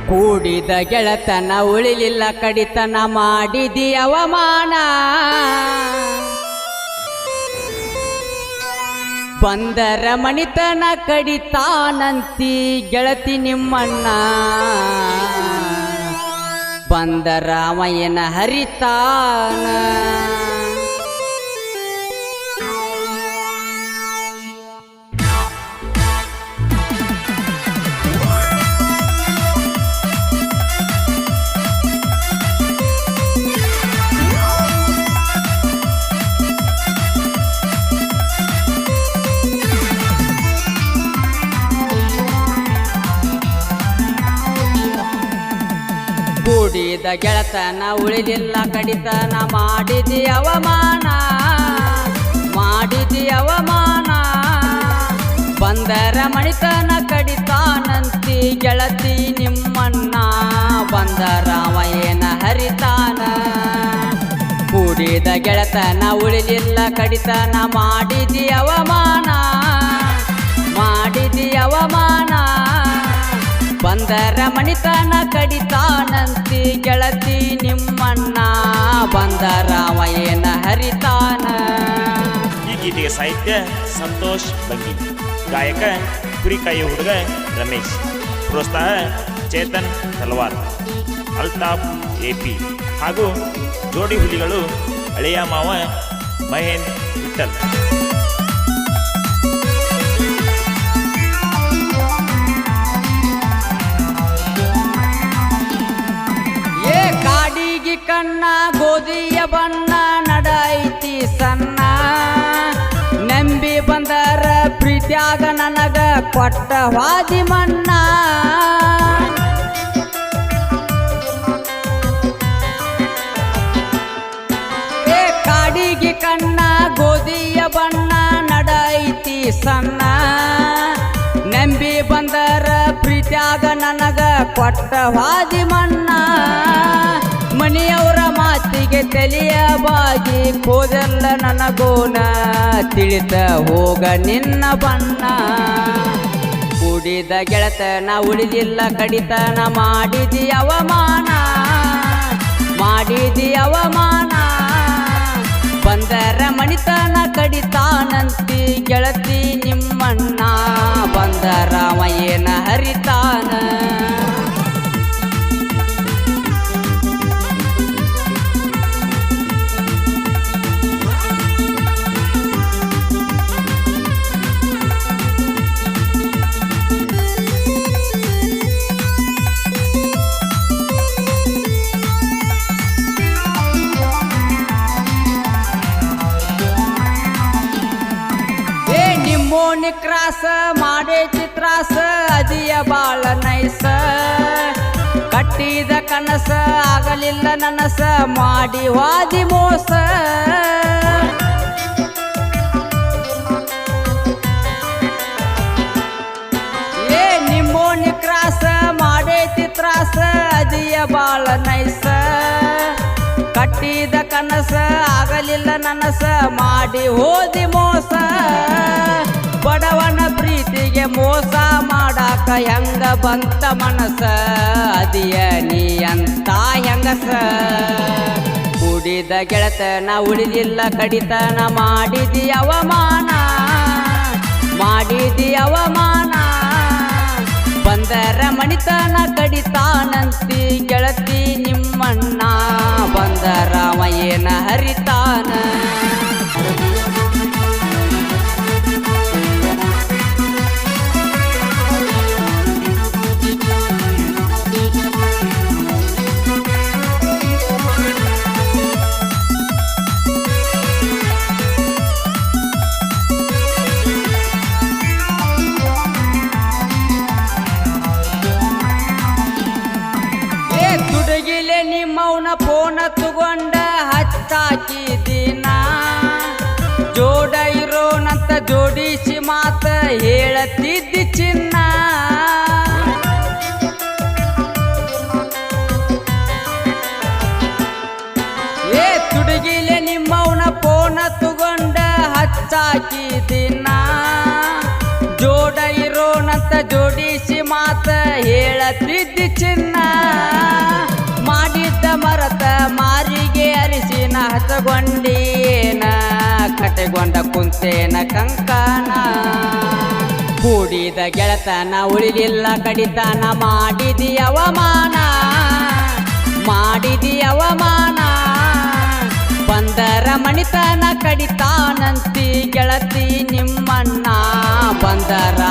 ಕೂಡಿದ ಗೆಳತನ ಉಳಿಲಿಲ್ಲ ಕಡಿತನ ಮಾಡಿದಿ ಅವಮಾನ ಬಂದರ ಮಣಿತನ ಕಡಿತಾನಂತಿ ಗೆಳತಿ ನಿಮ್ಮಣ್ಣ ಬಂದರ ಅವಯನ ಹರಿತಾನ ಕೂಡಿದ ಗೆಳತನ ಉಳಿಲಿಲ್ಲ ಕಡಿತನ ಮಾಡಿದಿ ಅವಮಾನ ಬಂದರ ಮಣಿತನ ಕಡಿತಾನಂತಿ ಗೆಳತಿ ನಿಮ್ಮಣ್ಣ ಬಂದರ ಅವಯನ ಹರಿತಾನ ಕೂಡಿದ ಗೆಳತನ ಉಳಿಲಿಲ್ಲ ಕಡಿತನ ಮಾಡಿದಿ ಅವಮಾನ ಬಂದರ ಮಣಿತನ ಕಡಿತಾನಂತಿ ಗೆಳತಿ ನಿಮ್ಮಣ್ಣ ಬಂದರ ಅವಯನ ಹರಿತಾನ. ಈ ಗೀತೆಗೆ ಸಾಹಿತ್ಯ ಸಂತೋಷ್ ಬಂಗಿ, ಗಾಯಕ ಕುರಿಕಾಯಿ ಹುಡುಗ ರಮೇಶ್, ಪ್ರೋತ್ಸಾಹ ಚೇತನ್ ತಲವಾರ್, ಅಲ್ತಾಫ್ ಎಪಿ ಹಾಗೂ ಜೋಡಿ ಹುಲಿಗಳು ಹಳೆಯ ಮಾವ ಮಹೇಂದ್ರ ವಿಠಲ್. ಕಣ್ಣ ಗೋಧಿಯ ಬಣ್ಣ ನಡೈತಿ ಸಣ್ಣ ನಂಬಿ ಬಂದರ ಪ್ರೀತ್ಯಾಗ ನನಗ ಕೊಟ್ಟ ವಾದಿ ಮಣ್ಣ ಕಾಡಿಗೆ ಕಣ್ಣ ಗೋಧಿಯ ಬಣ್ಣ ನಡೈತಿ ಸಣ್ಣ ನಂಬಿ ಬಂದರ ಪ್ರೀತ್ಯಾಗ ನನಗ ಕೊಟ್ಟ ವಾದಿ ಮಣ್ಣ ಮನೆಯವರ ಮಾತಿಗೆ ತಲೆಯ ಬಾಗಿ ಹೋದಲ್ಲ ನನಗೋನ ತಿಳಿತ ಹೋಗ ನಿನ್ನ ಬಣ್ಣ ಕೂಡಿದ ಗೆಳತನ ಉಳಿದಿಲ್ಲ ಕಡಿತನ ಮಾಡಿದಿ ಅವಮಾನ ಬಂದರ ಮಣಿತನ ಕಡಿತಾನಂತಿ ಗೆಳತಿ ನಿಮ್ಮಣ್ಣ ಬಂದರ ಅವಯನ ಹರಿತಾನ. ನಿಮ್ಮೋನಿ ಕ್ರಾಸ ಮಾಡೇ ಚಿತ್ರಾಸ ಅದಿಯ ಬಾಳ ನೈಸ ಕಟ್ಟಿದ ಕನಸ ಆಗಲಿಲ್ಲ ನನಸ ಮಾಡಿ ವಾದಿ ಮೋಸ ನಿಮ್ಮೋನಿ ಕ್ರಾಸ ಮಾಡೇ ಚಿತ್ರಾಸ ಅದಿಯ ಬಾಳ ನೈಸ ಕಟ್ಟಿದ ಕನಸ ಆಗಲಿಲ್ಲ ನನಸ ಮಾಡಿ ಹೋದಿ ಮೋಸ ಬಡವನ ಪ್ರೀತಿಗೆ ಮೋಸ ಮಾಡಾಕ ಹೆಂಗ ಬಂತ ಮನಸ ಅದಿಯ ನೀ ಅಂತ ಹೆಂಗಸ ಕೂಡಿದ ಗೆಳತನ ಉಳಿದಿಲ್ಲ ಕಡಿತನ ಮಾಡಿದಿ ಅವಮಾನ ಬಂದರ ಮಣಿತನ ಕಡಿತಾನಂತಿ ಗೆಳತಿ ನಿಮ್ಮಣ್ಣ ಬಂದರ ಅವಯನ ಹರಿತಾನ. ತುಡುಗಿಲೆ ನಿಮ್ಮವನ ಫೋನ ತಗೊಂಡ ಹಚ್ಚಾಕಿದಿನ ಜೋಡ ಇರೋನಂತ ಜೋಡಿಸಿ ಮಾತ ಹೇಳತಿದ್ದಿ ಚಿನ್ನ ತುಡುಗಿಲೆ ನಿಮ್ಮವನ ಫೋನ ತಗೊಂಡ ಹಚ್ಚಾಕಿದಿನ ಜೋಡ ಇರೋನಂತ ಜೋಡಿಸಿ ಮಾತ ಹೇಳತಿದ್ದಿ ಚಿನ್ನ ಮನಸಗೊಂಡೇನ ಕಟೆಗೊಂಡ ಕುಂತೇನ ಕಂಕನ ಕೂಡಿದ ಗೆಳತನ ಉಳಿಲಿಲ್ಲ ಕಡಿತನ ಮಾಡಿದಿ ಅವಮಾನ ಬಂದರ ಮಣಿತನ ಕಡಿತಾನಂತಿ ಗೆಳತಿ ನಿಮ್ಮಣ್ಣ ಬಂದರ